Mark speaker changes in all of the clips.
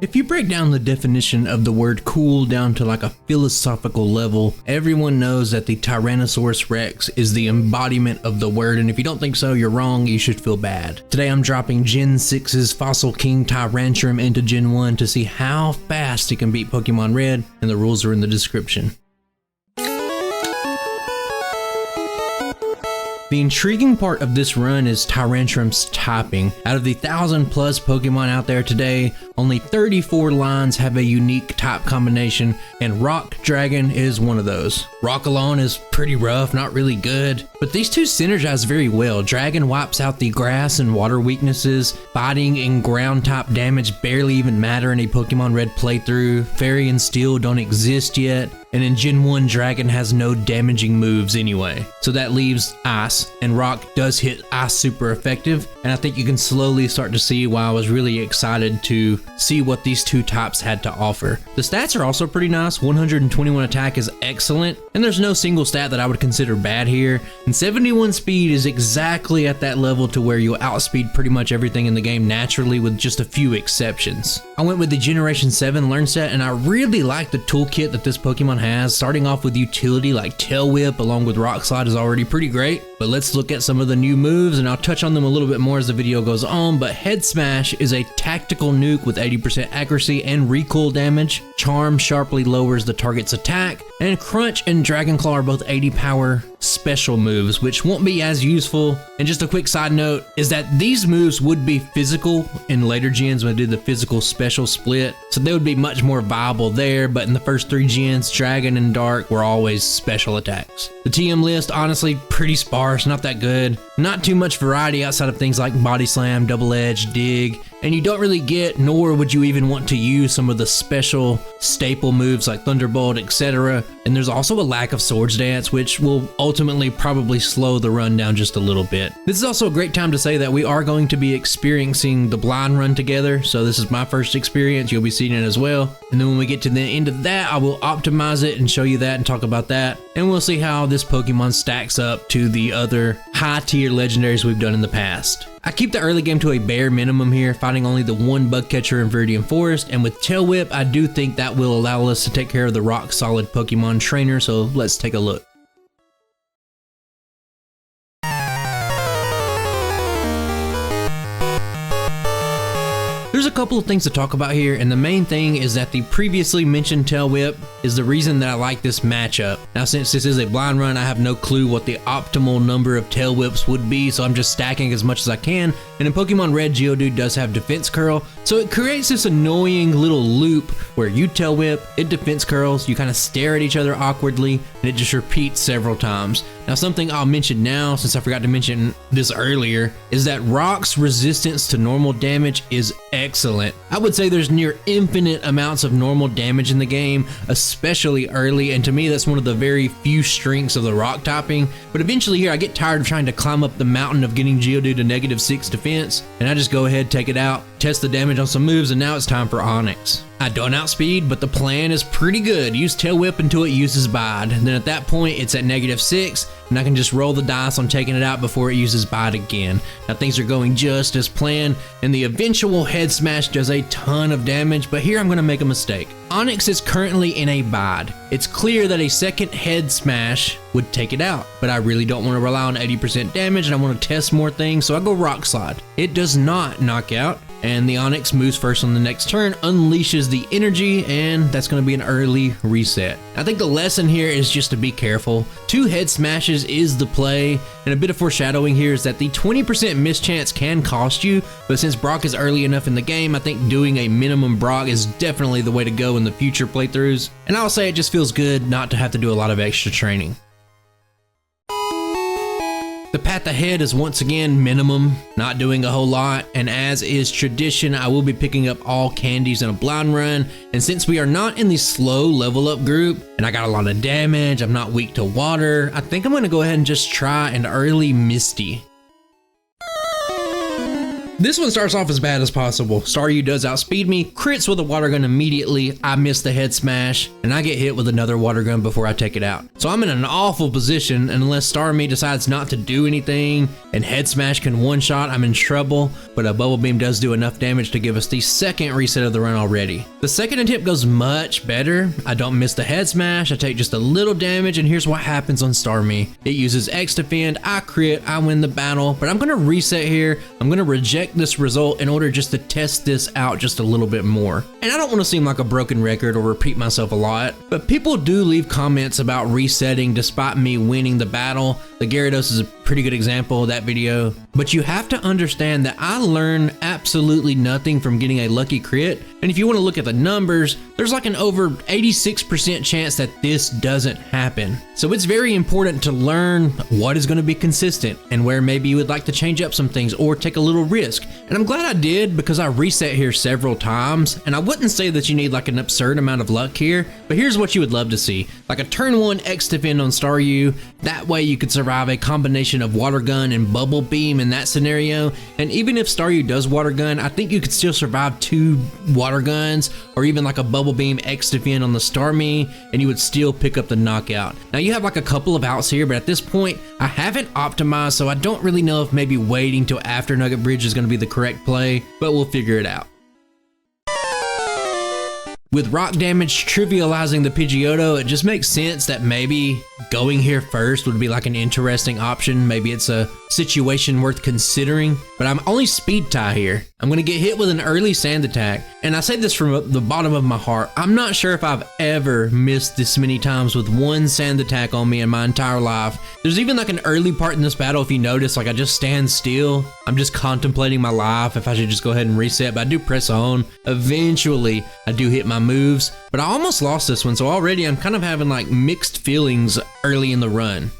Speaker 1: If you break down the definition of the word cool down to like a philosophical level, everyone knows that the Tyrannosaurus Rex is the embodiment of the word, and if you don't think so, you're wrong, you should feel bad. Today I'm dropping Gen 6's Fossil King Tyrantrum into Gen 1 to see how fast it can beat Pokemon Red, and the rules are in the description. The intriguing part of this run is Tyrantrum's typing. Out of the 1,000+ Pokemon out there today, only 34 lines have a unique type combination, and Rock Dragon is one of those. Rock alone is pretty rough, not really good, but these two synergize very well. Dragon wipes out the grass and water weaknesses, fighting and ground type damage barely even matter in a Pokemon Red playthrough, Fairy and Steel don't exist yet, and in Gen 1 Dragon has no damaging moves anyway. So that leaves Ice, and Rock does hit Ice super effective, and I think you can slowly start to see why I was really excited to see what these two types had to offer. The stats are also pretty nice. 121 attack is excellent, and there's no single stat that I would consider bad here, and 71 speed is exactly at that level to where you'll outspeed pretty much everything in the game naturally with just a few exceptions. I went with the Generation 7 Learn Set, and I really like the toolkit that this Pokemon has. Starting off with utility like Tail Whip along with Rock Slide is already pretty great, but let's look at some of the new moves, and I'll touch on them a little bit more as the video goes on. But Head Smash is a tactical nuke with 80% accuracy and recoil damage. Charm sharply lowers the target's attack, and Crunch and Dragon Claw are both 80 power special moves, which won't be as useful. And just a quick side note is that these moves would be physical in later gens when I did the physical special split, so they would be much more viable there, but in the first 3 gens, Dragon and Dark were always special attacks. The TM list, honestly, pretty sparse, not that good. Not too much variety outside of things like Body Slam, Double Edge, Dig, and you don't really get, nor would you even want to use some of the special staple moves like Thunderbolt, etc. And there's also a lack of Swords Dance, which will ultimately probably slow the run down just a little bit. This is also a great time to say that we are going to be experiencing the blind run together, so this is my first experience, you'll be seeing it as well. And then when we get to the end of that, I will optimize it and show you that and talk about that, and we'll see how this Pokemon stacks up to the other high tier legendaries we've done in the past. I keep the early game to a bare minimum here, fighting only the one bug catcher in Viridian Forest, and with Tail Whip, I do think that will allow us to take care of the rock solid Pokemon trainer, so let's take a look. There's a couple of things to talk about here, and the main thing is that the previously mentioned Tail Whip is the reason that I like this matchup. Now, since this is a blind run, I have no clue what the optimal number of Tail Whips would be, so I'm just stacking as much as I can. And in Pokemon Red, Geodude does have Defense Curl, so it creates this annoying little loop where you Tail Whip, it Defense Curls, you kind of stare at each other awkwardly, and it just repeats several times. Now, something I'll mention now, since I forgot to mention this earlier, is that Rock's resistance to normal damage is excellent. I would say there's near infinite amounts of normal damage in the game, especially early, and to me that's one of the very few strengths of the Rock typing. But eventually here I get tired of trying to climb up the mountain of getting Geodude to -6 defense, and I just go ahead, take it out, test the damage on some moves, and now it's time for Onix. I don't outspeed, but the plan is pretty good. Use Tail Whip until it uses Bide. Then at that point, it's at -6, and I can just roll the dice on taking it out before it uses Bide again. Now things are going just as planned, and the eventual Head Smash does a ton of damage, but here I'm gonna make a mistake. Onix is currently in a Bide. It's clear that a second Head Smash would take it out, but I really don't want to rely on 80% damage, and I want to test more things, so I go Rock Slide. It does not knock out, and the Onix moves first on the next turn, unleashes the energy, and that's going to be an early reset. I think the lesson here is just to be careful. 2 Head Smashes is the play, and a bit of foreshadowing here is that the 20% mischance can cost you, but since Brock is early enough in the game, I think doing a minimum Brock is definitely the way to go in the future playthroughs, and I'll say it just feels good not to have to do a lot of extra training. The path ahead is once again minimum, not doing a whole lot, and as is tradition, I will be picking up all candies in a blind run, and since we are not in the slow level up group, and I got a lot of damage, I'm not weak to water, I think I'm going to go ahead and just try an early Misty. This one starts off as bad as possible. Staryu does outspeed me, crits with a water gun immediately, I miss the head smash, and I get hit with another water gun before I take it out. So I'm in an awful position, and unless Starmie decides not to do anything, and head smash can one-shot, I'm in trouble, but a bubble beam does do enough damage to give us the second reset of the run already. The second attempt goes much better. I don't miss the head smash, I take just a little damage, and here's what happens on Starmie. It uses X defend, I crit, I win the battle, but I'm gonna reset here. I'm gonna reject this result in order just to test this out just a little bit more. And I don't want to seem like a broken record or repeat myself a lot, but people do leave comments about resetting despite me winning the battle. The Gyarados is a pretty good example of that video, but you have to understand that I learned absolutely nothing from getting a lucky crit. And if you want to look at the numbers, there's like an over 86% chance that this doesn't happen. So it's very important to learn what is going to be consistent and where maybe you would like to change up some things or take a little risk. And I'm glad I did, because I reset here several times, and I wouldn't say that you need like an absurd amount of luck here, but here's what you would love to see. Like a turn 1 X defend on Staryu, that way you could survive a combination of water gun and bubble beam in that scenario. And even if Staryu does water gun, I think you could still survive 2 water guns or even like a bubble beam X defend on the Starmie, and you would still pick up the knockout. Now you have like a couple of outs here, but at this point I haven't optimized, so I don't really know if maybe waiting till after Nugget Bridge is going to be the correct play, but we'll figure it out. With rock damage trivializing the Pidgeotto, it just makes sense that maybe going here first would be like an interesting option. Maybe it's a situation worth considering, but I'm only speed tie here. I'm gonna get hit with an early sand attack, and I say this from the bottom of my heart. I'm not sure if I've ever missed this many times with one sand attack on me in my entire life. There's even like an early part in this battle, if you notice, like I just stand still. I'm just contemplating my life, if I should just go ahead and reset, but I do press on. Eventually, I do hit my moves, but I almost lost this one, so already I'm kind of having like mixed feelings early in the run.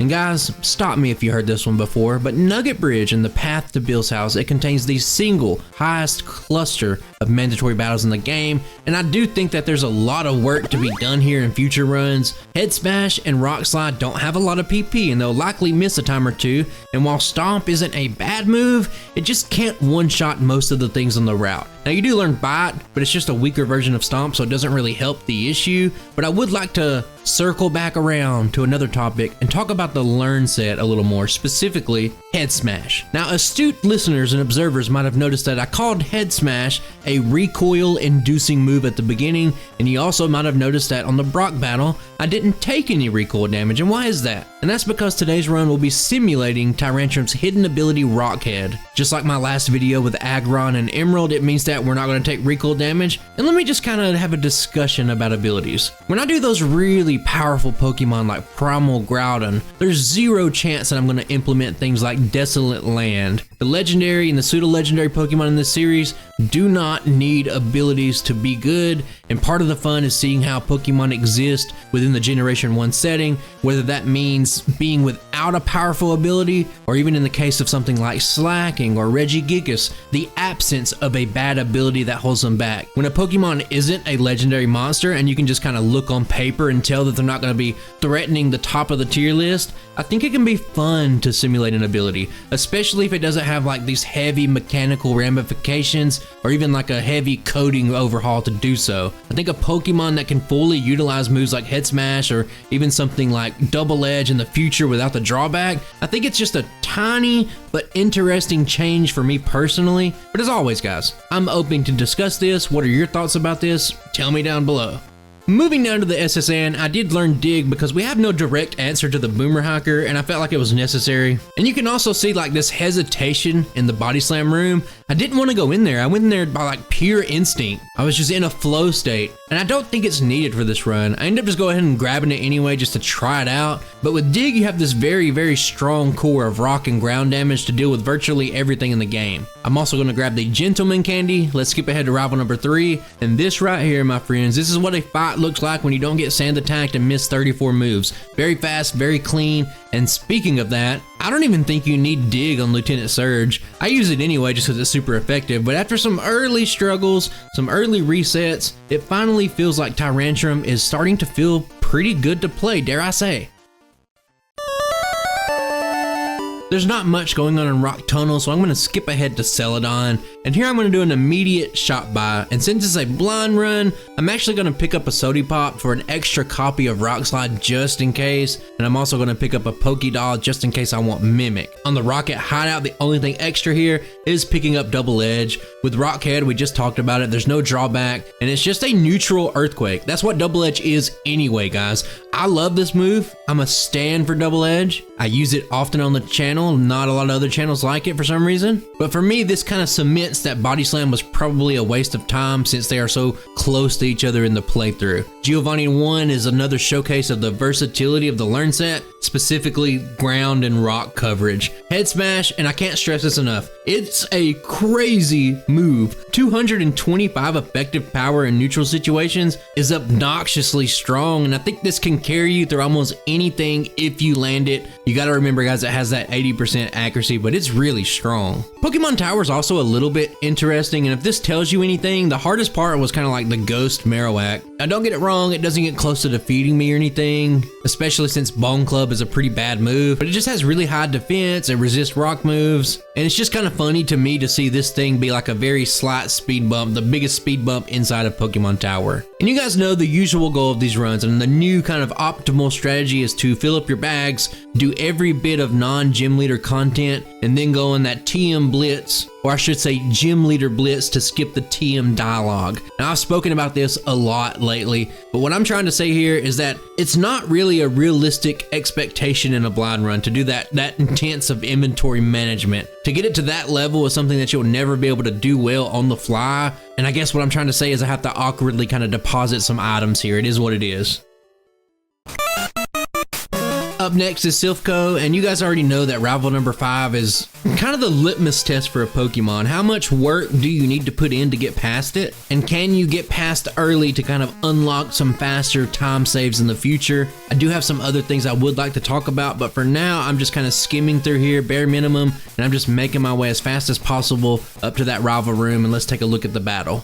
Speaker 1: And guys, stop me if you heard this one before, but Nugget Bridge and the path to Bill's house, it contains the single highest cluster of mandatory battles in the game, and I do think that there's a lot of work to be done here in future runs. Head Smash and Rock Slide don't have a lot of PP, and they'll likely miss a time or two, and while Stomp isn't a bad move, it just can't one-shot most of the things on the route. Now you do learn Bite, but it's just a weaker version of Stomp, so it doesn't really help the issue, but I would like to circle back around to another topic and talk about the learn set a little more, specifically Head Smash. Now astute listeners and observers might have noticed that I called Head Smash a recoil inducing move at the beginning, and you also might have noticed that on the Brock battle I didn't take any recoil damage. And why is that? And that's because today's run will be simulating Tyrantrum's hidden ability Rock Head. Just like my last video with Aggron and Emerald, it means that we're not going to take recoil damage. And let me just kind of have a discussion about abilities. When I do those really powerful Pokemon like Primal Groudon, there's zero chance that I'm going to implement things like Desolate Land. The legendary and the pseudo-legendary Pokemon in this series do not need abilities to be good, and part of the fun is seeing how Pokemon exist within the Generation 1 setting, whether that means being without a powerful ability, or even in the case of something like Slacking or Regigigas, the absence of a bad ability that holds them back. When a Pokemon isn't a legendary monster and you can just kind of look on paper and tell that they're not going to be threatening the top of the tier list, I think it can be fun to simulate an ability, especially if it doesn't have like these heavy mechanical ramifications or even like a heavy coding overhaul to do so. I think a Pokemon that can fully utilize moves like Head Smash or even something like Double Edge in the future without the drawback, I think it's just a tiny but interesting change for me personally. But as always guys, I'm open to discuss this. What are your thoughts about this? Tell me down below. Moving down to the SSN, I did learn Dig because we have no direct answer to the Boomer Hiker, and I felt like it was necessary. And you can also see like this hesitation in the Body Slam room. I didn't want to go in there. I went in there by like pure instinct. I was just in a flow state, and I don't think it's needed for this run. I ended up just going ahead and grabbing it anyway just to try it out. But with Dig, you have this very, very strong core of rock and ground damage to deal with virtually everything in the game. I'm also going to grab the Gentleman Candy. Let's skip ahead to rival number 3. And this right here, my friends, this is what a fight looks like when you don't get sand attacked and miss 34 moves. Very fast, very clean. And speaking of that, I don't even think you need Dig on Lieutenant Surge. I use it anyway just because it's super effective, but after some early struggles, some early resets, it finally feels like Tyrantrum is starting to feel pretty good to play, dare I say. there's not much going on in Rock Tunnel, so I'm going to skip ahead to Celadon. And here I'm going to do an immediate shop buy. And since it's a blind run, I'm actually going to pick up a Sody Pop for an extra copy of Rock Slide just in case. And I'm also going to pick up a Pokedoll just in case I want Mimic. On the Rocket Hideout, the only thing extra here is picking up Double Edge. With Rockhead, we just talked about it. There's no drawback, and it's just a neutral Earthquake. That's what Double Edge is anyway, guys. I love this move. I'm a stan for Double Edge. I use it often on the channel. Not a lot of other channels like it for some reason. But for me, this kind of cements that Body Slam was probably a waste of time since they are so close to each other in the playthrough. Giovanni 1 is another showcase of the versatility of the learn set, specifically ground and rock coverage. Head Smash, and I can't stress this enough, it's a crazy move. 225 effective power in neutral situations is obnoxiously strong, and I think this can carry you through almost anything if you land it. You gotta remember, guys, it has that 80% accuracy, but it's really strong. Pokemon Tower is also a little bit interesting, and if this tells you anything, the hardest part was kind of like the Ghost Marowak. Now don't get it wrong, it doesn't get close to defeating me or anything, especially since Bone Club is a pretty bad move, but it just has really high defense, it resists rock moves, and it's just kind of funny to me to see this thing be like a very slight speed bump, the biggest speed bump inside of Pokemon Tower. And you guys know the usual goal of these runs, and the new kind of optimal strategy is to fill up your bags, do every bit of non-gym leader content, and then go in that TM Blitz, or I should say Gym Leader Blitz, to skip the TM dialogue. Now, I've spoken about this a lot lately, but what I'm trying to say here is that it's not really a realistic expectation in a blind run to do that intense of inventory management. To get it to that level is something that you'll never be able to do well on the fly, and I guess what I'm trying to say is I have to awkwardly kind of deposit some items here. It is what it is. Up next is Silph Co, and you guys already know that rival number 5 is kind of the litmus test for a Pokemon. How much work do you need to put in to get past it? And can you get past early to kind of unlock some faster time saves in the future? I do have some other things I would like to talk about, but for now, I'm just kind of skimming through here, bare minimum, and I'm just making my way as fast as possible up to that rival room, and let's take a look at the battle.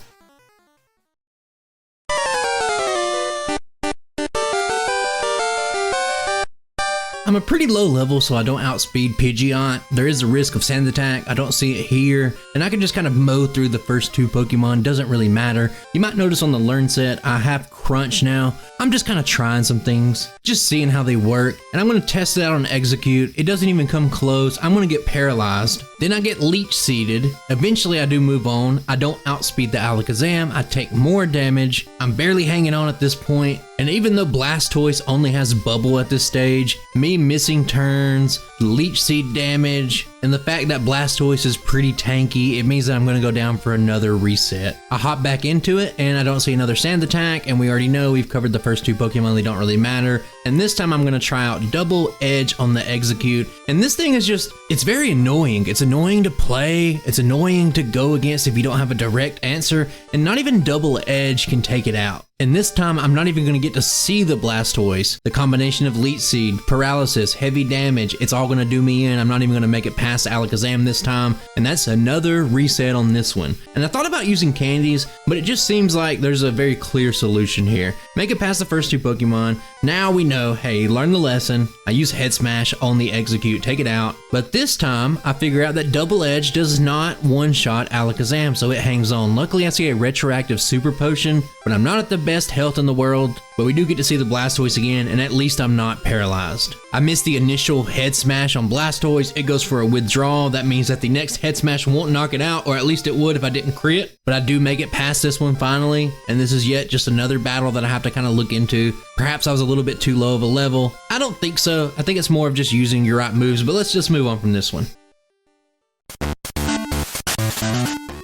Speaker 1: I'm a pretty low level, so I don't outspeed Pidgeot. There is a risk of Sand Attack. I don't see it here, and I can just kind of mow through the first 2 Pokemon. Doesn't really matter. You might notice on the learn set, I have Crunch now. I'm just kind of trying some things, just seeing how they work, and I'm going to test it out on Execute. It doesn't even come close. I'm going to get paralyzed. Then I get Leech Seeded. Eventually, I do move on. I don't outspeed the Alakazam. I take more damage. I'm barely hanging on at this point. And even though Blastoise only has Bubble at this stage, me missing turns, Leech Seed damage, and the fact that Blastoise is pretty tanky, it means that I'm going to go down for another reset. I hop back into it, and I don't see another Sand Attack, and we already know we've covered the first 2 Pokemon, they don't really matter. And this time I'm going to try out Double Edge on the Execute, and this thing is just, it's very annoying. It's annoying to play, it's annoying to go against if you don't have a direct answer, and not even Double Edge can take it out. And this time, I'm not even going to get to see the Blastoise. The combination of Leech Seed, Paralysis, heavy damage, it's all going to do me in. I'm not even going to make it past Alakazam this time. And that's another reset on this one. And I thought about using candies, but it just seems like there's a very clear solution here. Make it past the first 2 Pokemon. Now we know, hey, learn the lesson. I use Head Smash on the Execute, take it out. But this time, I figure out that Double Edge does not one-shot Alakazam, so it hangs on. Luckily, I see a retroactive Super Potion, but I'm not at the best health in the world, but we do get to see the Blastoise again, and at least I'm not paralyzed. I missed the initial Head Smash on Blastoise. It goes for a withdrawal. That means that the next Head Smash won't knock it out, or at least it would if I didn't crit, but I do make it past this one finally, and this is yet just another battle that I have to kind of look into. Perhaps I was a little bit too low of a level. I don't think so. I think it's more of just using your right moves, but let's just move on from this one.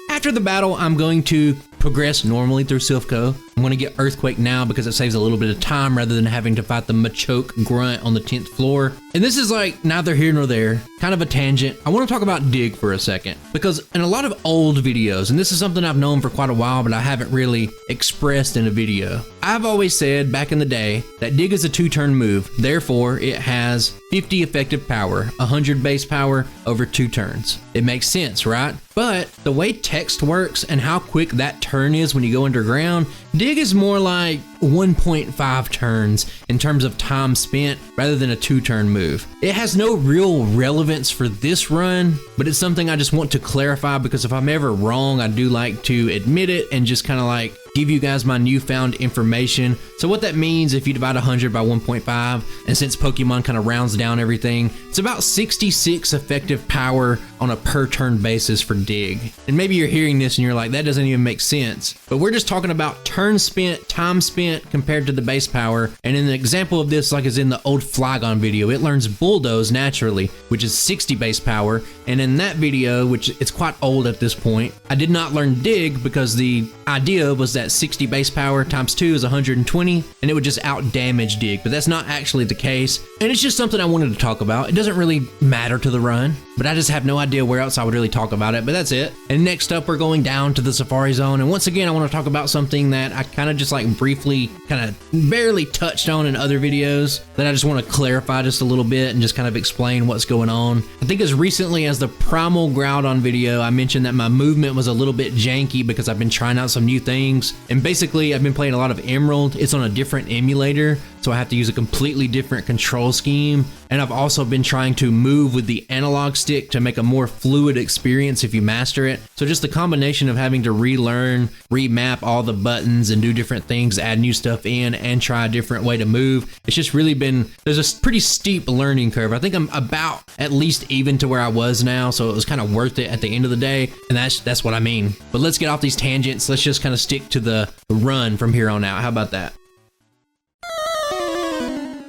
Speaker 1: After the battle, I'm going to progress normally through Silph Co. I'm going to get Earthquake now because it saves a little bit of time rather than having to fight the Machoke Grunt on the 10th floor. And this is like neither here nor there, kind of a tangent. I want to talk about Dig for a second because in a lot of old videos, and this is something I've known for quite a while, but I haven't really expressed in a video. I've always said back in the day that Dig is a 2-turn move. Therefore, it has 50 effective power, 100 base power over 2 turns. It makes sense, right? But the way text works and how quick that turn is when you go underground Dig is more like 1.5 turns in terms of time spent rather than a 2-turn move. It has no real relevance for this run, but it's something I just want to clarify because if I'm ever wrong, I do like to admit it and just kind of like give you guys my newfound information. So what that means, if you divide 100 by 1.5, and since Pokemon kind of rounds down everything, it's about 66 effective power on a per turn basis for Dig. And maybe you're hearing this and you're like, that doesn't even make sense. But we're just talking about turn spent, time spent compared to the base power. And in the example of this, like is in the old Flygon video, it learns Bulldoze naturally, which is 60 base power. And in that video, which it's quite old at this point, I did not learn Dig because the idea was that 60 base power times 2 is 120, and it would just out damage Dig, but that's not actually the case. And it's just something I wanted to talk about. It doesn't really matter to the run, but I just have no idea where else I would really talk about it, but that's it. And next up, we're going down to the Safari Zone, and once again, I want to talk about something that I kind of just like briefly kind of barely touched on in other videos that I just want to clarify just a little bit and just kind of explain what's going on. I think as recently as the Primal Groudon video, I mentioned that my movement was a little bit janky because I've been trying out some new things. And basically, I've been playing a lot of Emerald. It's on a different emulator, so I have to use a completely different control scheme. And I've also been trying to move with the analog stick to make a more fluid experience if you master it. So just the combination of having to relearn, remap all the buttons and do different things, add new stuff in, and try a different way to move. It's just really been, there's a pretty steep learning curve. I think I'm about at least even to where I was now, so it was kind of worth it at the end of the day. And that's what I mean. But let's get off these tangents. Let's just kind of stick to the run from here on out. How about that?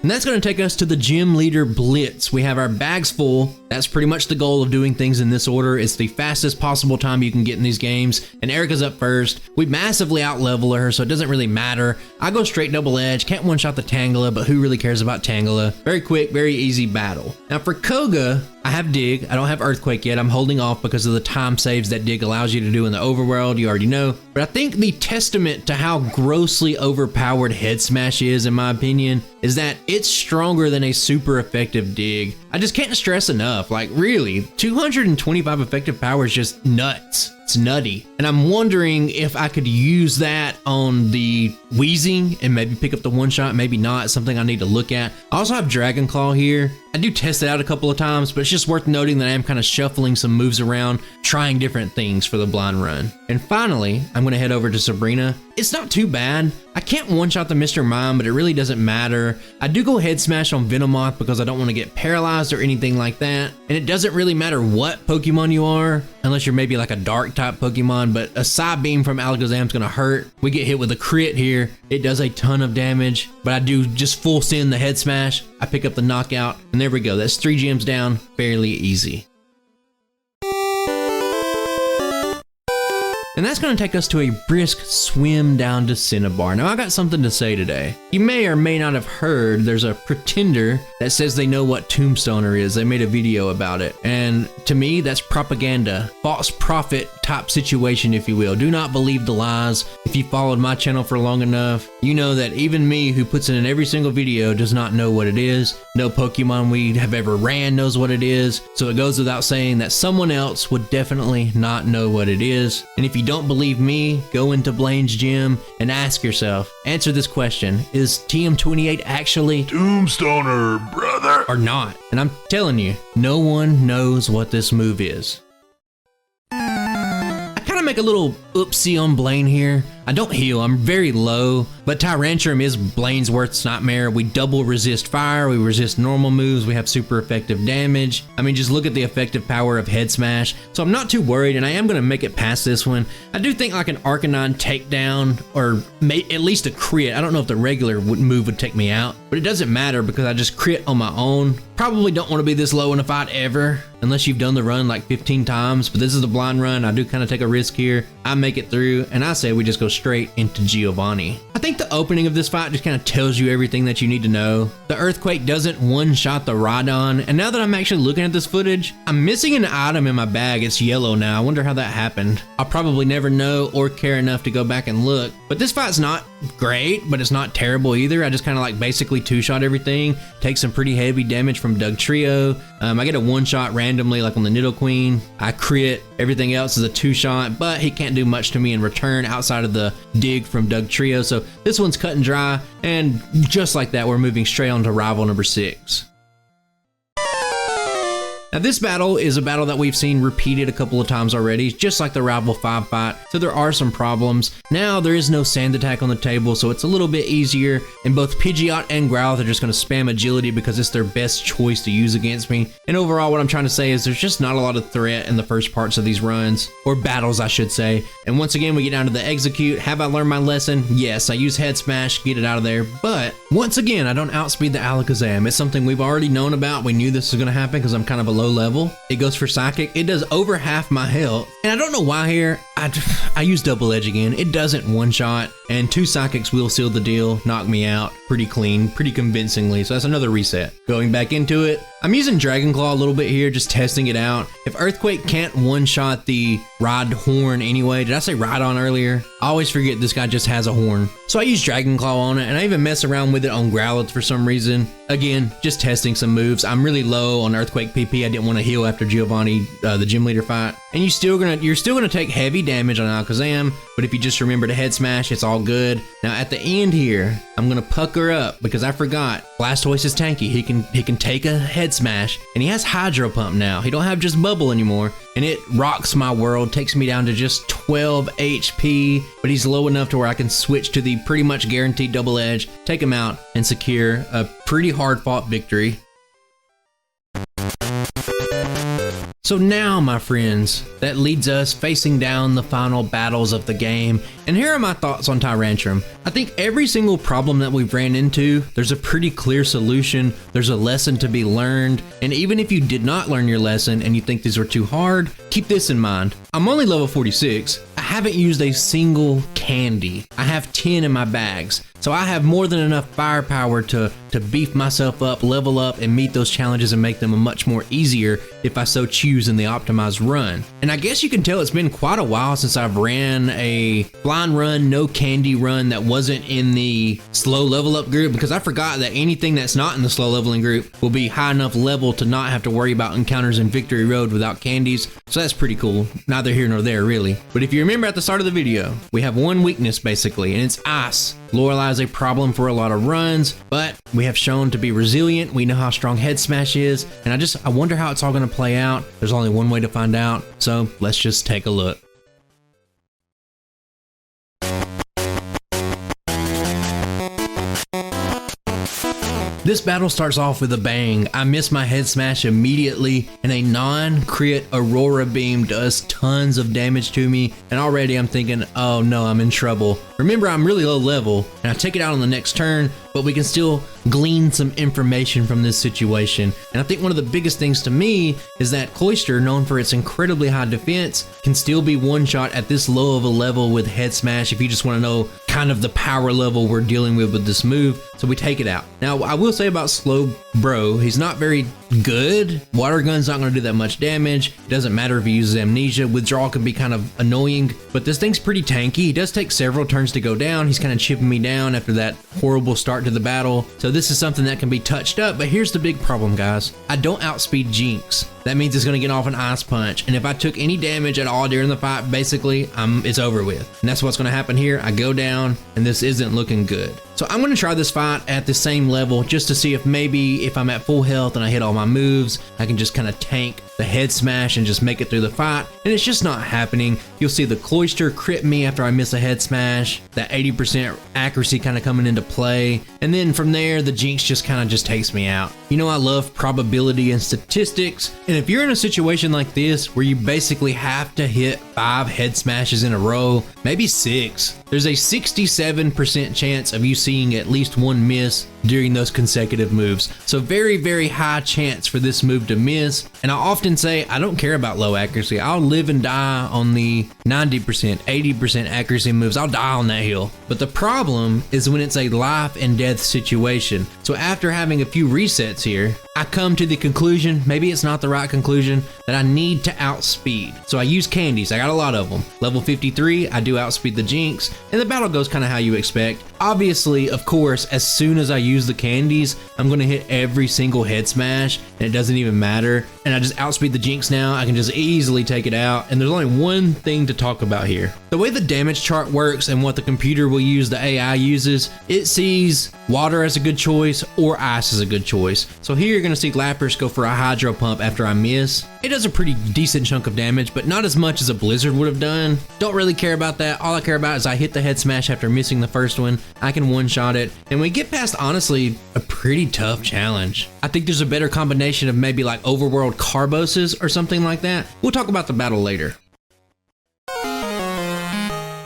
Speaker 1: And that's going to take us to the gym leader Blitz. We have our bags full. That's pretty much the goal of doing things in this order. It's the fastest possible time you can get in these games. And Erika's up first. We massively out-level her, so it doesn't really matter. I go straight double edge, can't one-shot the Tangela, but who really cares about Tangela? Very quick, very easy battle. Now for Koga, I have Dig. I don't have Earthquake yet. I'm holding off because of the time saves that Dig allows you to do in the overworld. You already know. But I think the testament to how grossly overpowered Head Smash is, in my opinion, is that it's stronger than a super effective Dig. I just can't stress enough. Like really, 225 effective power is just nuts. It's nutty. And I'm wondering if I could use that on the Wheezing and maybe pick up the one shot, maybe not. It's something I need to look at. I also have Dragon Claw here. I do test it out a couple of times, but it's just worth noting that I am kind of shuffling some moves around, trying different things for the blind run. And finally, I'm going to head over to Sabrina. It's not too bad. I can't one-shot the Mr. Mime, but it really doesn't matter. I do go head smash on Venomoth because I don't want to get paralyzed or anything like that. And it doesn't really matter what Pokemon you are, unless you're maybe like a dark type Pokemon, but a side beam from Alakazam's gonna hurt. We get hit with a crit here. It does a ton of damage, but I do just full send the head smash. I pick up the knockout, and there we go. That's 3 gems down, fairly easy. And that's going to take us to a brisk swim down to Cinnabar. Now, I got something to say today. You may or may not have heard there's a pretender that says they know what Tombstoner is. They made a video about it. And to me, that's propaganda. False prophet type situation, if you will. Do not believe the lies. If you followed my channel for long enough, you know that even me, who puts it in every single video, does not know what it is. No Pokemon we have ever ran knows what it is. So it goes without saying that someone else would definitely not know what it is. And if you don't believe me, go into Blaine's gym and ask yourself, answer this question: is TM28 actually
Speaker 2: Tombstoner, brother?
Speaker 1: Or not? And I'm telling you, no one knows what this move is. I kind of make a little oopsie on Blaine here. I don't heal, I'm very low, but Tyrantrum is Blaine's worst nightmare. We double resist fire, we resist normal moves, we have super effective damage. I mean, just look at the effective power of Head Smash. So I'm not too worried, and I am gonna make it past this one. I do think like an Arcanine takedown, or at least a crit. I don't know if the regular move would take me out, but it doesn't matter because I just crit on my own. Probably don't want to be this low in a fight ever, unless you've done the run like 15 times, but this is the blind run. I do kind of take a risk here. I make it through, and I say we just go straight into Giovanni. I think the opening of this fight just kind of tells you everything that you need to know. The Earthquake doesn't one-shot the Rhydon, and now that I'm actually looking at this footage, I'm missing an item in my bag. It's yellow now. I wonder how that happened. I'll probably never know or care enough to go back and look, but this fight's not great, but it's not terrible either. I just kind of like basically two-shot everything, take some pretty heavy damage from Dugtrio. I get a one-shot randomly like on the Nidoqueen. I crit, everything else is a two-shot, but he can't do much to me in return outside of the dig from Dugtrio. So this one's cut and dry, and just like that, we're moving straight on to rival number 6. Now this battle is a battle that we've seen repeated a couple of times already, just like the Rival 5 fight, so there are some problems. Now there is no sand attack on the table, so it's a little bit easier, and both Pidgeot and Growlithe are just going to spam agility because it's their best choice to use against me. And overall what I'm trying to say is there's just not a lot of threat in the first parts of these runs, or battles I should say. And once again we get down to the execute. Have I learned my lesson? Yes, I use Head Smash, get it out of there, but once again I don't outspeed the Alakazam. It's something we've already known about. We knew this was going to happen because I'm kind of a low level. It goes for Psychic. It does over half my health. And I don't know why here. I use Double Edge again. It doesn't one-shot. And 2 Psychics will seal the deal. Knock me out. Pretty clean. Pretty convincingly. So that's another reset. Going back into it. I'm using Dragon Claw a little bit here. Just testing it out. If Earthquake can't one-shot the Rhydhorn anyway. Did I say Rhydon earlier? I always forget this guy just has a horn. So I use Dragon Claw on it. And I even mess around with it on Growlithe for some reason. Again, just testing some moves. I'm really low on Earthquake PP. I didn't want to heal after Giovanni, the gym leader fight. And you're still gonna take heavy damage on Alakazam, but if you just remember to Head Smash, it's all good. Now at the end here, I'm gonna pucker up because I forgot Blastoise is tanky. He can take a Head Smash, and he has Hydro Pump now. He don't have just Bubble anymore, and it rocks my world. Takes me down to just 12 HP, but he's low enough to where I can switch to the pretty much guaranteed Double Edge, take him out, and secure a pretty hard-fought victory. So now, my friends, that leads us facing down the final battles of the game, and here are my thoughts on Tyrantrum. I think every single problem that we've ran into, there's a pretty clear solution, there's a lesson to be learned, and even if you did not learn your lesson and you think these were too hard, keep this in mind. I'm only level 46, I haven't used a single candy. I have 10 in my bags, so I have more than enough firepower to beef myself up, level up, and meet those challenges and make them much more easier if I so choose in the optimized run. And I guess you can tell it's been quite a while since I've ran a blind run, no candy run that wasn't in the slow level up group, because I forgot that anything that's not in the slow leveling group will be high enough level to not have to worry about encounters in Victory Road without candies. So that's pretty cool. Neither here nor there really. But if you remember at the start of the video, we have one weakness basically, and it's ice. Lorelei is a problem for a lot of runs, but we have shown to be resilient. We know how strong Head Smash is, and I wonder how it's all going to play out. There's only one way to find out, so let's just take a look. This battle starts off with a bang. I miss my Head Smash immediately, and a non-crit Aurora Beam does tons of damage to me, and already I'm thinking, oh no, I'm in trouble. Remember, I'm really low level, and I take it out on the next turn, but we can still glean some information from this situation. And I think one of the biggest things to me is that Cloyster, known for its incredibly high defense, can still be one-shot at this low of a level with Head Smash if you just want to know kind of the power level we're dealing with this move. So we take it out. Now, I will say about Slow Bro, he's not very good. Water Gun's not going to do that much damage. It doesn't matter if he uses Amnesia. Withdrawal can be kind of annoying, but this thing's pretty tanky. He does take several turns to go down. He's kind of chipping me down after that horrible start to the battle. So this is something that can be touched up, but here's the big problem, guys. I don't outspeed Jinx. That means it's going to get off an Ice Punch, and if I took any damage at all during the fight, basically, it's over with. And that's what's going to happen here. I go down, and this isn't looking good. So I'm going to try this fight at the same level just to see if maybe if I'm at full health and I hit all my moves, I can just kind of tank the Head Smash and just make it through the fight. And it's just not happening. You'll see the Cloyster crit me after I miss a Head Smash, that 80% accuracy kind of coming into play. And then from there, the Jinx just kind of just takes me out. You know, I love probability and statistics. And if you're in a situation like this where you basically have to hit 5 Head Smashes in a row, maybe 6, there's a 67% chance of you seeing at least one miss during those consecutive moves. So very, very high chance for this move to miss. And I often say, I don't care about low accuracy. I'll live and die on the 90%, 80% accuracy moves. I'll die on that hill. But the problem is when it's a life and death situation. So after having a few resets here, I come to the conclusion, maybe it's not the right conclusion, that I need to outspeed. So I use candies, I got a lot of them. Level 53, I do outspeed the Jinx, and the battle goes kind of how you expect. Obviously, of course, as soon as I use the candies, I'm gonna hit every single head smash, and it doesn't even matter. And I just outspeed the Jinx now, I can just easily take it out, and there's only one thing to talk about here. The way the damage chart works and what the computer will use, the AI uses, it sees water as a good choice or ice as a good choice. So here you're gonna see Lapras go for a Hydro Pump after I miss. It does a pretty decent chunk of damage, but not as much as a Blizzard would have done. Don't really care about that. All I care about is I hit the head smash after missing the first one. I can one-shot it, and we get past, honestly, a pretty tough challenge. I think there's a better combination of maybe like Overworld Carboses or something like that. We'll talk about the battle later.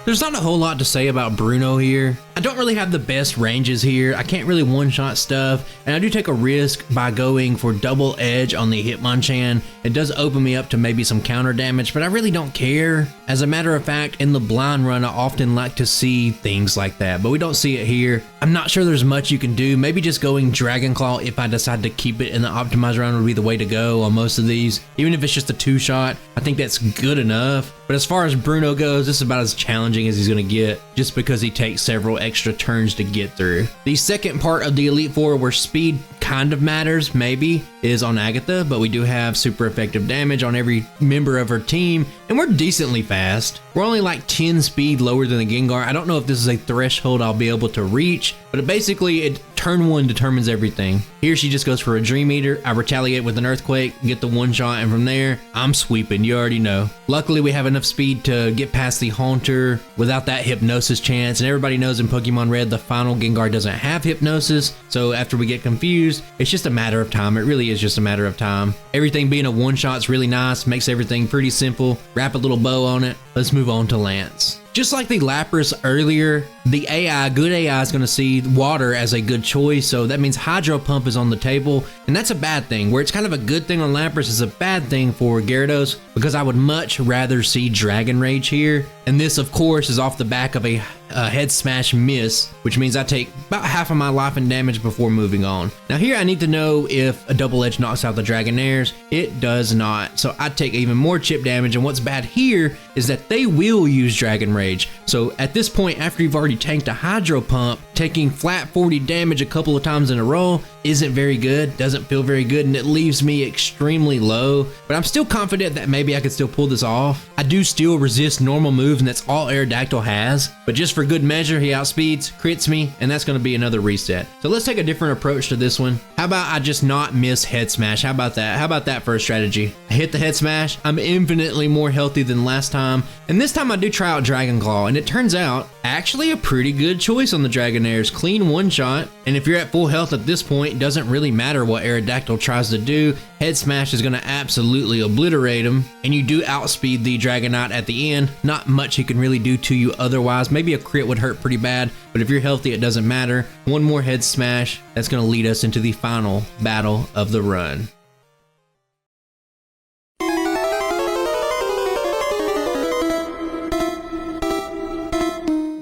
Speaker 1: There's not a whole lot to say about Bruno here. I don't really have the best ranges here. I can't really one-shot stuff, and I do take a risk by going for double edge on the Hitmonchan. It does open me up to maybe some counter damage, but I really don't care. As a matter of fact, in the blind run, I often like to see things like that, but we don't see it here. I'm not sure there's much you can do. Maybe just going Dragon Claw if I decide to keep it in the optimized round would be the way to go on most of these. Even if it's just a two-shot, I think that's good enough. But as far as Bruno goes, this is about as challenging as he's gonna get, just because he takes several extra turns to get through. The second part of the Elite Four, where speed kind of matters, maybe, is on Agatha, but we do have super effective damage on every member of her team, and we're decently fast. We're only like 10 speed lower than the Gengar. I don't know if this is a threshold I'll be able to reach, but basically turn one determines everything. Here she just goes for a Dream Eater. I retaliate with an Earthquake, get the one shot, and from there, I'm sweeping, you already know. Luckily, we have enough speed to get past the Haunter without that Hypnosis chance, and everybody knows in Pokemon Red, the final Gengar doesn't have Hypnosis, so after we get confused, it's just a matter of time. It really is just a matter of time. Everything being a one-shot is really nice, makes everything pretty simple. Wrap a little bow on it. Let's move on to Lance. Just like the Lapras earlier, the AI, good AI, is going to see water as a good choice, so that means Hydro Pump is on the table, and that's a bad thing. Where it's kind of a good thing on Lapras is a bad thing for Gyarados, because I would much rather see Dragon Rage here, and this, of course, is off the back of a head smash miss, which means I take about half of my life and damage before moving on. Now here I need to know if a double edge knocks out the Dragonairs. It does not, so I take even more chip damage, and what's bad here is that they will use Dragon Rage. So at this point, after you've already tanked a Hydro Pump, taking flat 40 damage a couple of times in a row isn't very good, doesn't feel very good, and it leaves me extremely low, but I'm still confident that maybe I could still pull this off. I do still resist normal moves, and that's all Aerodactyl has, but just for good measure, he outspeeds, crits me, and that's going to be another reset. So let's take a different approach to this one. How about I just not miss head smash? How about that? How about that for a strategy? I hit the head smash, I'm infinitely more healthy than last time, and this time I do try out Dragon Claw, and it turns out actually a pretty good choice on the Dragonairs. Clean one shot, and if you're at full health at this point, it doesn't really matter what Aerodactyl tries to do. Head smash is going to absolutely obliterate him, and you do outspeed the Dragonite at the end. Not much he can really do to you otherwise. Maybe a crit would hurt pretty bad, but if you're healthy, it doesn't matter. One more head smash, that's going to lead us into the final battle of the run.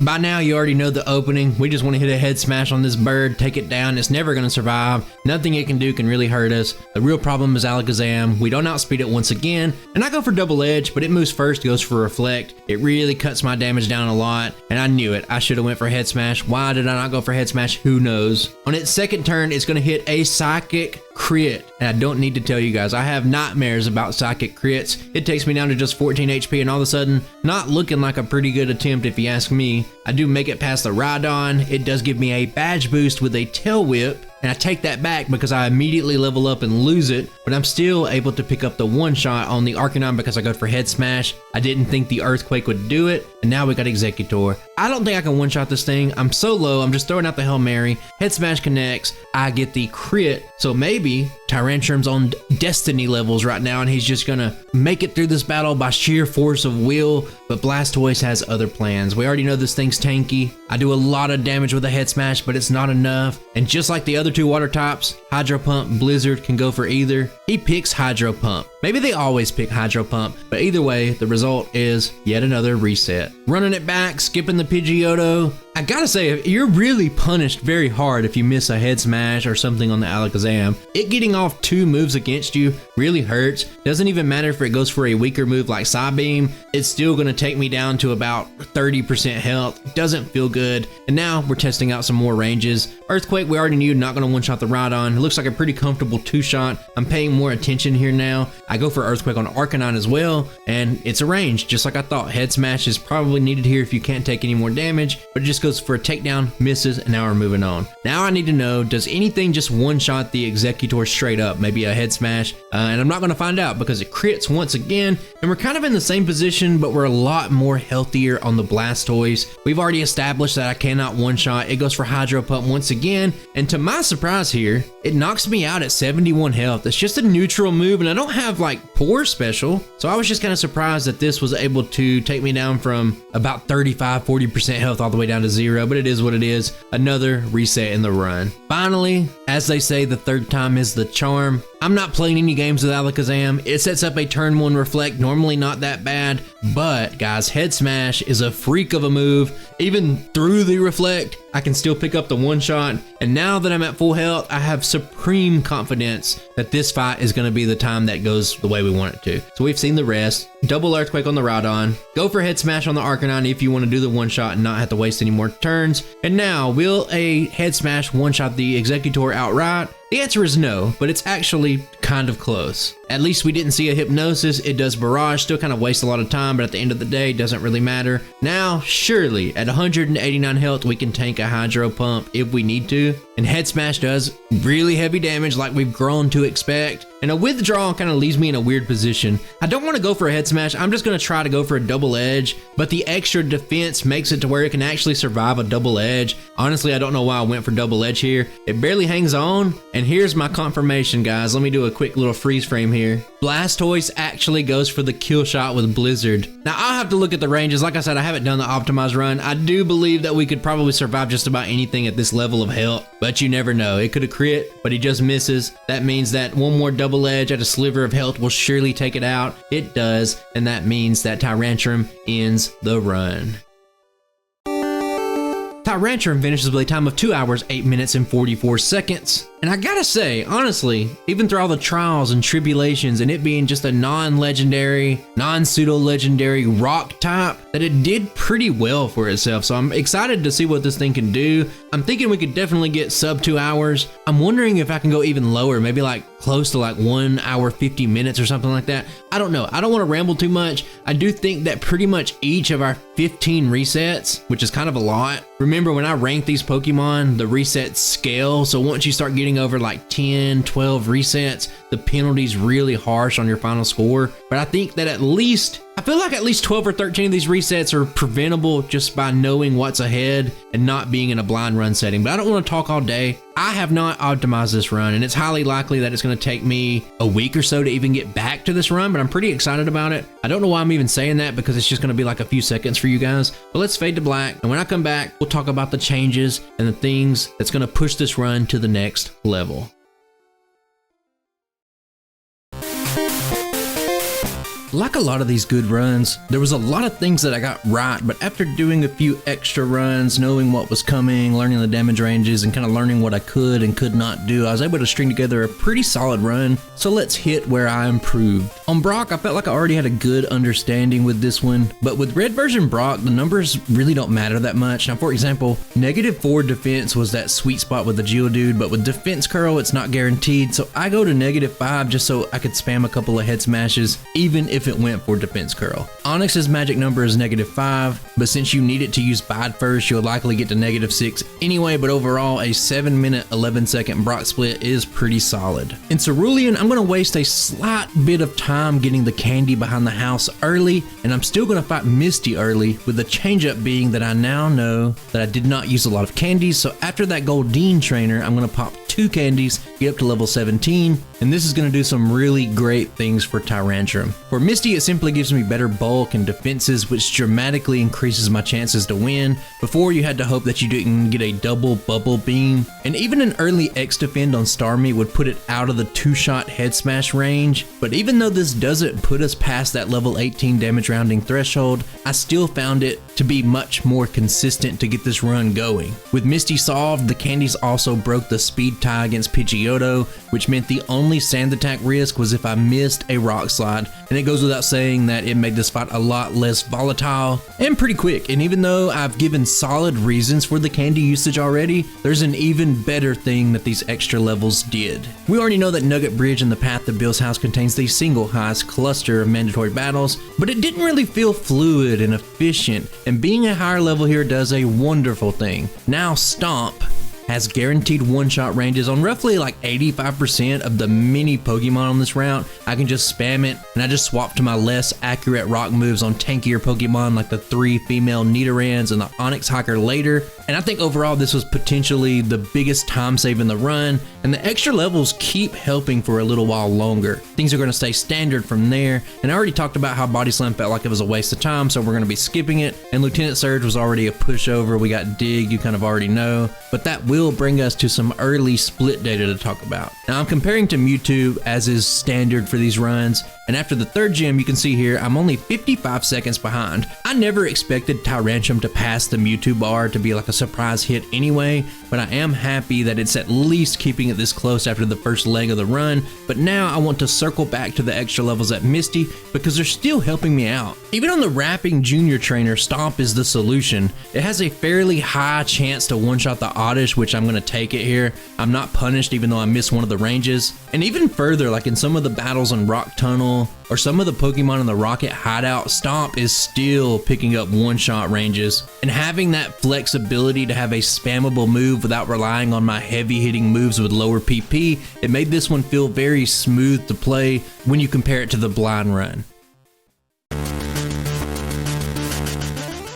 Speaker 1: By now, you already know the opening. We just want to hit a head smash on this bird, take it down. It's never going to survive. Nothing it can do can really hurt us. The real problem is Alakazam. We don't outspeed it once again, and I go for double edge, but it moves first, goes for reflect. It really cuts my damage down a lot, and I knew it. I should have went for head smash. Why did I not go for head smash? Who knows? On its second turn, it's going to hit a psychic crit, and I don't need to tell you guys, I have nightmares about psychic crits. It takes me down to just 14 HP, and all of a sudden, not looking like a pretty good attempt if you ask me. I do make it past the Rhydon. It does give me a badge boost with a tail whip, and I take that back because I immediately level up and lose it, but I'm still able to pick up the one shot on the Arcanine because I go for head smash. I didn't think the Earthquake would do it, and now we got Executor. I don't think I can one shot this thing. I'm so low, I'm just throwing out the Hail Mary. Head smash connects, I get the crit, so maybe Tyrantrum's on destiny levels right now, and he's just gonna make it through this battle by sheer force of will, but Blastoise has other plans. We already know this thing's tanky. I do a lot of damage with a head smash, but it's not enough, and just like the other two water types, Hydro Pump, Blizzard can go for either. He picks Hydro Pump. Maybe they always pick Hydro Pump, but either way, the result is yet another reset. Running it back, skipping the Pidgeotto, I gotta say, you're really punished very hard if you miss a head smash or something on the Alakazam. It getting off 2 moves against you really hurts. Doesn't even matter if it goes for a weaker move like Psybeam, it's still gonna take me down to about 30% health. Doesn't feel good. And now we're testing out some more ranges. Earthquake, we already knew, not gonna one-shot the Rhydon. It looks like a pretty comfortable 2-shot. I'm paying more attention here now. I go for Earthquake on Arcanine as well, and it's a range, just like I thought. Head smash is probably needed here if you can't take any more damage, but it just goes for a takedown, misses, and now we're moving on. Now I need to know, does anything just one-shot the Executor straight up? Maybe a head smash, and I'm not gonna find out because it crits once again, and we're kind of in the same position, but we're a lot more healthier on the Blastoise. We've already established that I cannot one-shot. It goes for Hydro Pump once again, and to my surprise here, it knocks me out at 71 health. It's just a neutral move, and I don't have like Poor Special, so I was just kind of surprised that this was able to take me down from about 35-40% health all the way down to 0, but it is what it is. Another reset in the run. Finally, as they say, the third time is the charm. I'm not playing any games with Alakazam. It sets up a turn 1 Reflect, normally not that bad, but guys, Head Smash is a freak of a move. Even through the Reflect, I can still pick up the one-shot, and now that I'm at full health, I have supreme confidence that this fight is going to be the time that goes the way we want it to. So we've seen the rest. Double Earthquake on the Rhydon. Go for Head Smash on the Arcanine if you want to do the one-shot and not have to waste any more turns. And now, will a Head Smash one-shot the Executor outright? The answer is no, but it's actually kind of close. At least we didn't see a Hypnosis. It does Barrage, still kind of wastes a lot of time, but at the end of the day, doesn't really matter. Now, surely, at 189 health, we can tank a Hydro Pump if we need to. And Head Smash does really heavy damage like we've grown to expect. And a Withdrawal kind of leaves me in a weird position. I don't want to go for a Head Smash. I'm just going to try to go for a Double Edge, but the extra defense makes it to where it can actually survive a Double Edge. Honestly, I don't know why I went for Double Edge here. It barely hangs on. And here's my confirmation, guys. Let me do a quick little freeze frame here. Blastoise actually goes for the kill shot with Blizzard. Now, I'll have to look at the ranges. Like I said, I haven't done the optimized run. I do believe that we could probably survive just about anything at this level of health, but you never know. It could have crit, but he just misses. That means that one more Double Edge at a sliver of health will surely take it out. It does, and that means that Tyrantrum ends the run. Tyrantrum finishes with a time of 2 hours, 8 minutes, and 44 seconds. And I gotta say, honestly, even through all the trials and tribulations and it being just a non-legendary, non-pseudo-legendary rock type, that it did pretty well for itself. So I'm excited to see what this thing can do. I'm thinking we could definitely get sub 2 hours. I'm wondering if I can go even lower, maybe like close to like 1 hour, 50 minutes or something like that. I don't know. I don't want to ramble too much. I do think that pretty much each of our 15 resets, which is kind of a lot. Remember when I rank these Pokemon, the resets scale. So once you start getting over like 10, 12 resets, the penalty's really harsh on your final score. But I think that I feel like at least 12 or 13 of these resets are preventable just by knowing what's ahead and not being in a blind run setting. But I don't want to talk all day. I have not optimized this run, and it's highly likely that it's going to take me a week or so to even get back to this run, but I'm pretty excited about it. I don't know why I'm even saying that because it's just going to be like a few seconds for you guys. But let's fade to black, and when I come back, we'll talk about the changes and the things that's going to push this run to the next level. Like a lot of these good runs, there was a lot of things that I got right, but after doing a few extra runs, knowing what was coming, learning the damage ranges, and kind of learning what I could and could not do, I was able to string together a pretty solid run. So let's hit where I improved. On Brock, I felt like I already had a good understanding with this one, but with red version Brock, the numbers really don't matter that much. Now, for example, -4 defense was that sweet spot with the Geodude, but with defense curl, it's not guaranteed. So I go to -5 just so I could spam a couple of head smashes, even if it went for defense curl. Onyx's magic number is -5, but since you need it to use Bide first, you'll likely get to -6 anyway, but overall, a 7-minute, 11-second Brock split is pretty solid. In Cerulean, I'm going to waste a slight bit of time getting the candy behind the house early, and I'm still going to fight Misty early, with the change-up being that I now know that I did not use a lot of candies, so after that Goldeen trainer, I'm going to pop 2 candies, get up to level 17, and this is going to do some really great things for Tyrantrum. For Misty, it simply gives me better bulk and defenses, which dramatically increases my chances to win. Before, you had to hope that you didn't get a double bubble beam, and even an early X defend on Starmie would put it out of the 2-shot head smash range. But even though this doesn't put us past that level 18 damage rounding threshold, I still found it to be much more consistent to get this run going. With Misty solved, the candies also broke the speed tie against Pidgeotto, which meant the only sand attack risk was if I missed a rock slide, and it goes without saying that it made this fight a lot less volatile and pretty quick. And even though I've given solid reasons for the candy usage already, there's an even better thing that these extra levels did. We already know that Nugget Bridge and the path to Bill's house contains the single highest cluster of mandatory battles, but it didn't really feel fluid and efficient, and being a higher level here does a wonderful thing. Now Stomp has guaranteed one-shot ranges on roughly like 85% of the mini Pokemon on this route. I can just spam it, and I just swap to my less accurate rock moves on tankier Pokemon like the 3 female Nidorans and the Onyx Hiker later. And I think overall this was potentially the biggest time save in the run, and the extra levels keep helping for a little while longer. Things are going to stay standard from there, and I already talked about how Body Slam felt like it was a waste of time, so we're going to be skipping it. And Lieutenant Surge was already a pushover. We got Dig, you kind of already know, but that will bring us to some early split data to talk about. Now I'm comparing to Mewtwo as is standard for these runs, and after the 3rd gym you can see here I'm only 55 seconds behind. I never expected Tyrantrum to pass the Mewtwo bar to be like a surprise hit anyway, but I am happy that it's at least keeping it this close after the first leg of the run. But now I want to circle back to the extra levels at Misty because they're still helping me out. Even on the Rapping Junior Trainer, Stomp is the solution. It has a fairly high chance to one-shot the Oddish, which I'm going to take it here. I'm not punished even though I missed one of the ranges. And even further, like in some of the battles on Rock Tunnel or some of the Pokemon in the Rocket Hideout, Stomp is still picking up one-shot ranges. And having that flexibility to have a spammable move without relying on my heavy-hitting moves with lower PP, it made this one feel very smooth to play when you compare it to the blind run.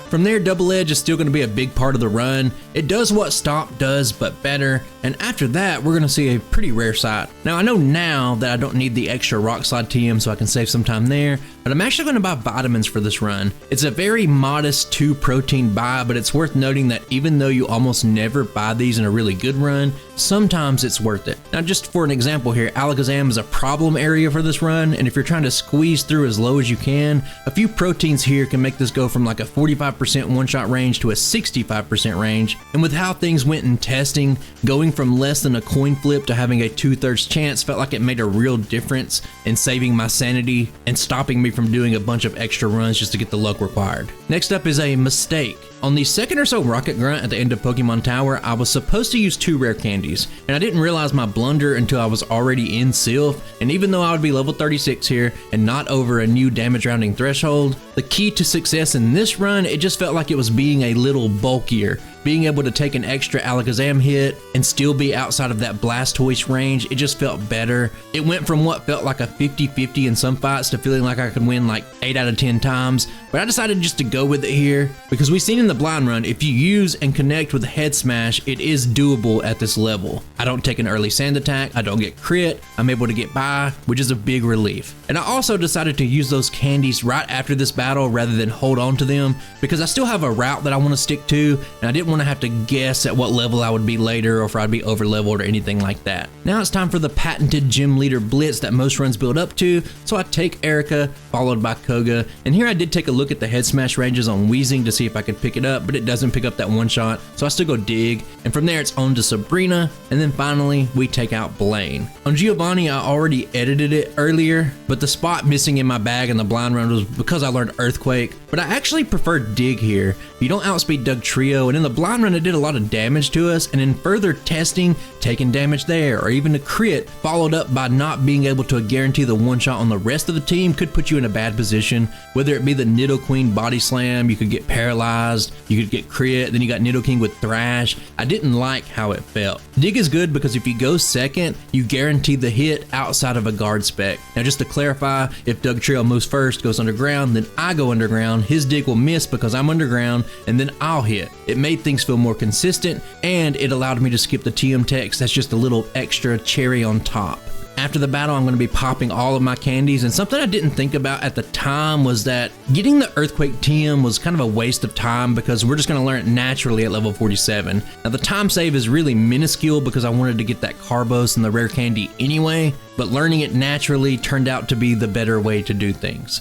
Speaker 1: From there, Double Edge is still going to be a big part of the run. It does what Stomp does, but better. And after that, we're going to see a pretty rare sight. Now, I know now that I don't need the extra Rock Slide TM, so I can save some time there, but I'm actually going to buy vitamins for this run. It's a very modest 2 protein buy, but it's worth noting that even though you almost never buy these in a really good run, sometimes it's worth it. Now, just for an example here, Alakazam is a problem area for this run, and if you're trying to squeeze through as low as you can, a few proteins here can make this go from like a 45% one-shot range to a 65% range. And with how things went in testing, going from less than a coin flip to having a 2/3 chance felt like it made a real difference in saving my sanity and stopping me from doing a bunch of extra runs just to get the luck required. Next up is a mistake. On the 2nd or so Rocket Grunt at the end of Pokemon Tower, I was supposed to use 2 rare candies, and I didn't realize my blunder until I was already in Silph. And even though I would be level 36 here and not over a new damage rounding threshold, the key to success in this run, it just felt like it was being a little bulkier. Being able to take an extra Alakazam hit and still be outside of that Blastoise range, it just felt better. It went from what felt like a 50-50 in some fights to feeling like I could win like 8 out of 10 times, but I decided just to go with it here because we've seen in the blind run, if you use and connect with Head Smash, it is doable at this level. I don't take an early sand attack, I don't get crit, I'm able to get by, which is a big relief. And I also decided to use those candies right after this battle rather than hold on to them because I still have a route that I want to stick to, and I didn't want to have to guess at what level I would be later or if I'd be over leveled or anything like that. Now it's time for the patented gym leader Blitz that most runs build up to, so I take Erika followed by Koga, and here I did take a look at the head smash ranges on Weezing to see if I could pick it up, but it doesn't pick up that one shot, so I still go Dig, and from there it's on to Sabrina, and then finally we take out Blaine. On Giovanni I already edited it earlier, but the spot missing in my bag in the blind run was because I learned Earthquake, but I actually prefer Dig here. You don't outspeed Dugtrio, and in the blind run it did a lot of damage to us, and in further testing, taking damage there, or even a crit, followed up by not being able to guarantee the one shot on the rest of the team could put you in a bad position. Whether it be the Nidoqueen body slam, you could get paralyzed, you could get crit, then you got Nidoking with Thrash. I didn't like how it felt. Dig is good because if you go second, you guarantee the hit outside of a guard spec. Now just to clarify, if Dugtrio moves first, goes underground, then I I go underground, his dig will miss because I'm underground, and then I'll hit. It made things feel more consistent, and it allowed me to skip the TM text. That's just a little extra cherry on top. After the battle, I'm going to be popping all of my candies, and something I didn't think about at the time was that getting the Earthquake TM was kind of a waste of time because we're just going to learn it naturally at level 47. Now the time save is really minuscule because I wanted to get that Carbos and the rare candy anyway, but learning it naturally turned out to be the better way to do things.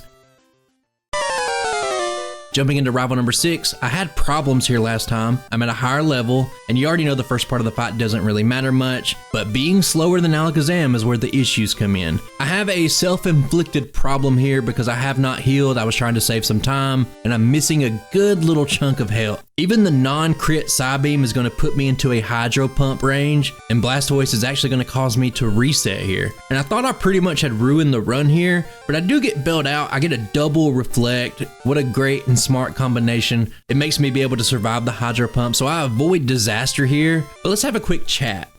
Speaker 1: Jumping into rival number 6, I had problems here last time. I'm at a higher level, and you already know the first part of the fight doesn't really matter much, but being slower than Alakazam is where the issues come in. I have a self-inflicted problem here because I have not healed. I was trying to save some time, and I'm missing a good little chunk of health. Even the non-crit Psybeam is going to put me into a Hydro Pump range, and Blastoise is actually going to cause me to reset here. And I thought I pretty much had ruined the run here, but I do get bailed out. I get a double Reflect. What a great and smart combination. It makes me be able to survive the Hydro Pump, so I avoid disaster here. But let's have a quick chat.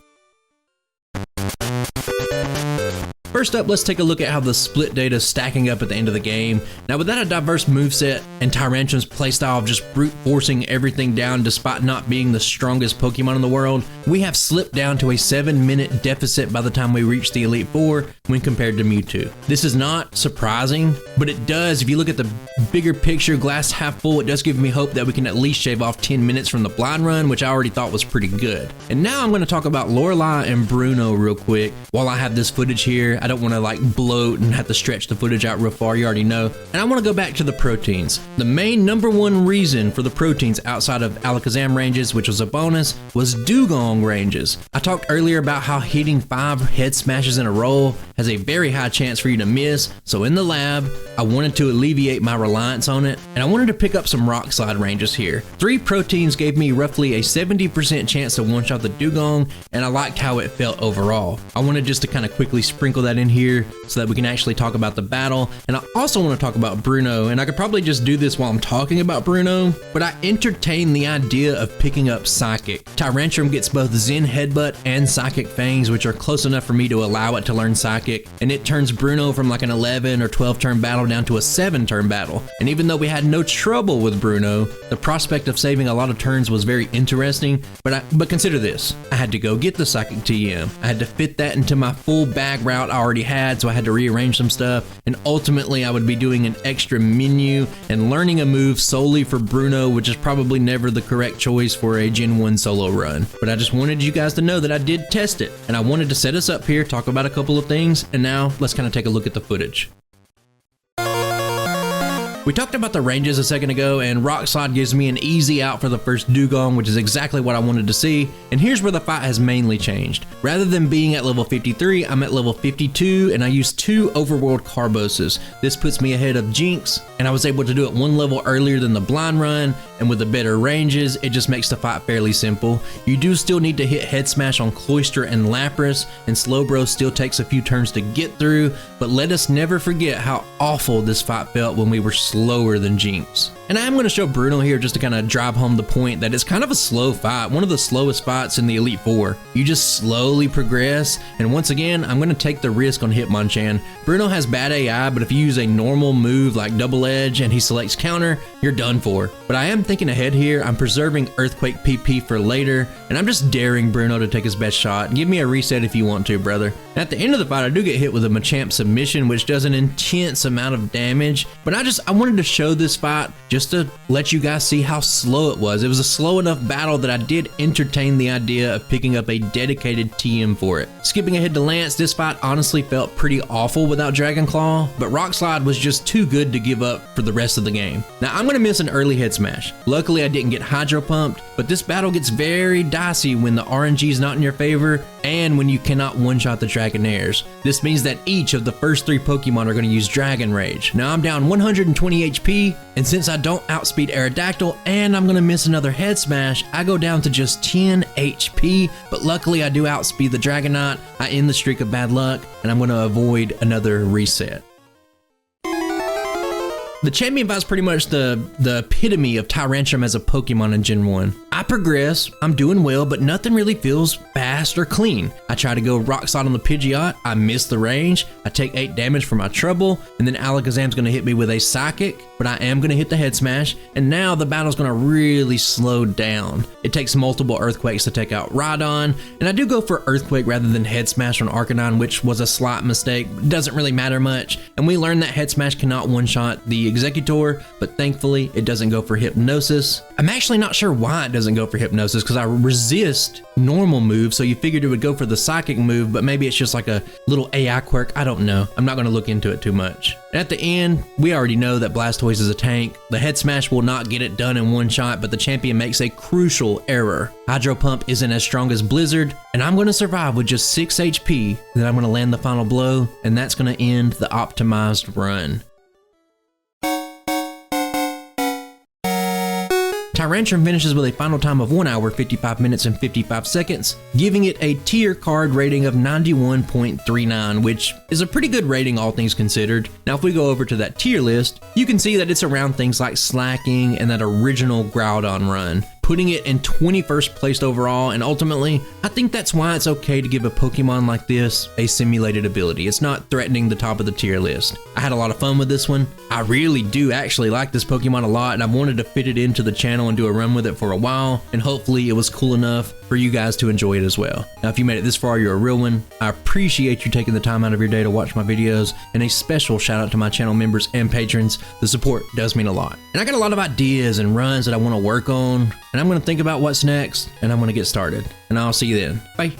Speaker 1: First up, let's take a look at how the split data is stacking up at the end of the game. Now, without a diverse moveset and Tyrantrum's playstyle of just brute forcing everything down despite not being the strongest Pokemon in the world, we have slipped down to a 7-minute deficit by the time we reach the Elite Four when compared to Mewtwo. This is not surprising, but it does, if you look at the bigger picture, glass half full, it does give me hope that we can at least shave off 10 minutes from the blind run, which I already thought was pretty good. And now I'm going to talk about Lorelei and Bruno real quick while I have this footage here. I don't want to like bloat and have to stretch the footage out real far, you already know. And I want to go back to the proteins. The main #1 reason for the proteins outside of Alakazam ranges, which was a bonus, was Dugong ranges. I talked earlier about how hitting 5 head smashes in a row has a very high chance for you to miss, so in the lab, I wanted to alleviate my reliance on it, and I wanted to pick up some Rock Slide ranges here. 3 proteins gave me roughly a 70% chance to one-shot the Dugong, and I liked how it felt overall. I wanted just to kind of quickly sprinkle that in here so that we can actually talk about the battle, and I also want to talk about Bruno, and I could probably just do this while I'm talking about Bruno, but I entertain the idea of picking up Psychic. Tyrantrum gets both Zen Headbutt and Psychic Fangs, which are close enough for me to allow it to learn Psychic, and it turns Bruno from like an 11 or 12 turn battle down to a 7 turn battle. And even though we had no trouble with Bruno, the prospect of saving a lot of turns was very interesting, but consider this. I had to go get the Psychic TM. I had to fit that into my full bag route I already had, so I had to rearrange some stuff, and ultimately I would be doing an extra menu and learning a move solely for Bruno, which is probably never the correct choice for a Gen 1 solo run. But I just wanted you guys to know that I did test it, and I wanted to set us up here, talk about a couple of things, and now let's kind of take a look at the footage. We talked about the ranges a second ago, and Rock Slide gives me an easy out for the first Dugong, which is exactly what I wanted to see, and here's where the fight has mainly changed. Rather than being at level 53, I'm at level 52, and I used 2 Overworld Carboses. This puts me ahead of Jinx, and I was able to do it 1 level earlier than the blind run, and with the better ranges, it just makes the fight fairly simple. You do still need to hit Head Smash on Cloyster and Lapras, and Slowbro still takes a few turns to get through, but let us never forget how awful this fight felt when we were slower than Jinx. And I'm going to show Bruno here just to kind of drive home the point that it's kind of a slow fight, one of the slowest fights in the Elite Four. You just slowly progress, and once again, I'm going to take the risk on Hitmonchan. Bruno has bad AI, but if you use a normal move like Double Edge and he selects counter, you're done for. But I am thinking ahead here. I'm preserving Earthquake PP for later, and I'm just daring Bruno to take his best shot. Give me a reset if you want to, brother. And at the end of the fight, I do get hit with a Machamp submission, which does an intense amount of damage, but I wanted to show this fight just to let you guys see how slow it was. It was a slow enough battle that I did entertain the idea of picking up a dedicated TM for it. Skipping ahead to Lance, this fight honestly felt pretty awful without Dragon Claw, but Rock Slide was just too good to give up for the rest of the game. Now I'm gonna miss an early head smash. Luckily I didn't get Hydro Pumped, but this battle gets very dicey when the RNG is not in your favor and when you cannot one-shot the Dragonairs. This means that each of the first 3 Pokemon are gonna use Dragon Rage. Now I'm down 120 HP, and since I don't outspeed Aerodactyl and I'm gonna miss another head smash, I go down to just 10 HP, but luckily I do outspeed the Dragonite. I end the streak of bad luck, and I'm gonna avoid another reset. The champion fight is pretty much the epitome of Tyrantrum as a Pokemon in Gen 1. I progress, I'm doing well, but nothing really feels fast or clean. I try to go rock slide on the Pidgeot, I miss the range, I take 8 damage for my trouble, and then Alakazam's gonna hit me with a Psychic, but I am gonna hit the head smash, and now the battle's gonna really slow down. It takes multiple Earthquakes to take out Rhydon, and I do go for Earthquake rather than head smash on Arcanine, which was a slight mistake. It doesn't really matter much, and we learned that head smash cannot one-shot the Executor, but thankfully it doesn't go for Hypnosis. I'm actually not sure why it doesn't go for Hypnosis, because I resist normal moves, so you figured it would go for the Psychic move, but maybe it's just like a little AI quirk. I don't know. I'm not going to look into it too much. And at the end, we already know that Blastoise is a tank. The head smash will not get it done in one shot, but the champion makes a crucial error. Hydro Pump isn't as strong as Blizzard, and I'm going to survive with just 6 HP. Then I'm going to land the final blow, and that's going to end the optimized run. Tyrantrum finishes with a final time of 1 hour, 55 minutes, and 55 seconds, giving it a tier card rating of 91.39, which is a pretty good rating all things considered. Now, if we go over to that tier list, you can see that it's around things like Slacking and that original Groudon run, putting it in 21st place overall, and ultimately, I think that's why it's okay to give a Pokemon like this a simulated ability. It's not threatening the top of the tier list. I had a lot of fun with this one. I really do actually like this Pokemon a lot, and I've wanted to fit it into the channel and do a run with it for a while, and hopefully it was cool enough for you guys to enjoy it as well. Now, if you made it this far, you're a real one. I appreciate you taking the time out of your day to watch my videos, and a special shout out to my channel members and patrons. The support does mean a lot. And I got a lot of ideas and runs that I want to work on, and I'm going to think about what's next, and I'm going to get started. And I'll see you then. Bye.